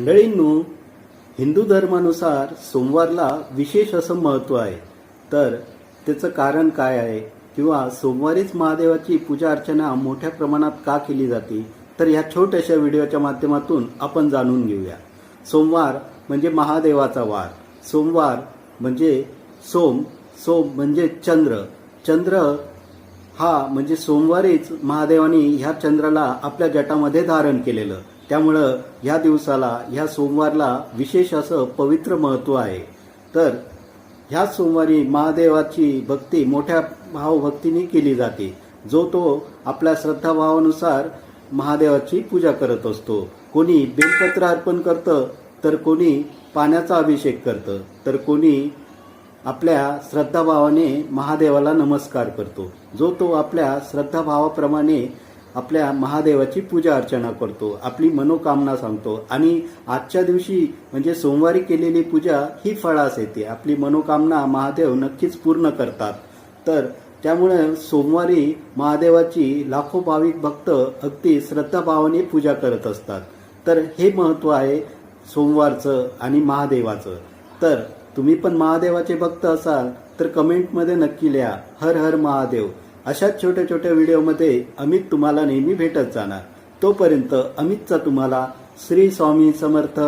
मंडळींनो, हिंदू धर्मानुसार सोमवारला विशेष असं महत्त्व आहे. तर त्याचं कारण काय आहे किंवा सोमवारीच महादेवाची पूजा अर्चना मोठ्या प्रमाणात का केली जाते, तर ह्या छोट्याशा व्हिडिओच्या माध्यमातून आपण जाणून घेऊया. सोमवार म्हणजे महादेवाचा वार. सोमवार म्हणजे सोम म्हणजे चंद्र. चंद्र हा म्हणजे सोमवारीच महादेवानी ह्या चंद्राला आपल्या जटामध्ये धारण केलेलं. त्यामुळं ह्या दिवसाला, ह्या सोमवारला विशेष असं पवित्र महत्त्व आहे. तर ह्या सोमवारी महादेवाची भक्ती मोठ्या भावभक्तीने केली जाते. जो तो आपल्या श्रद्धाभावानुसार महादेवाची पूजा करत असतो. कोणी बेलपत्र अर्पण करतं, तर कोणी पाण्याचा अभिषेक करतं, तर कोणी आपल्या श्रद्धाभावाने महादेवाला नमस्कार करतो. जो तो आपल्या श्रद्धाभावाप्रमाणे आपल्या महादेवाची पूजा अर्चना करतो, आपली मनोकामना सांगतो आणि आजच्या दिवशी म्हणजे सोमवारी केलेली पूजा ही फळास येते. आपली मनोकामना महादेव नक्कीच पूर्ण करतात. तर त्यामुळे सोमवारी महादेवाची लाखो भाविक भक्त अगदी श्रद्धाभावाने पूजा करत असतात. तर हे महत्त्व आहे सोमवारचं आणि महादेवाचं. तर तुम्ही पण महादेवाचे भक्त असाल तर कमेंटमध्ये नक्की लिहा हर हर महादेव. अशाच छोट्या छोट्या व्हिडिओमध्ये अमित तुम्हाला नेहमी भेटत जाणार. तोपर्यंत अमितचा तुम्हाला श्री स्वामी समर्थ.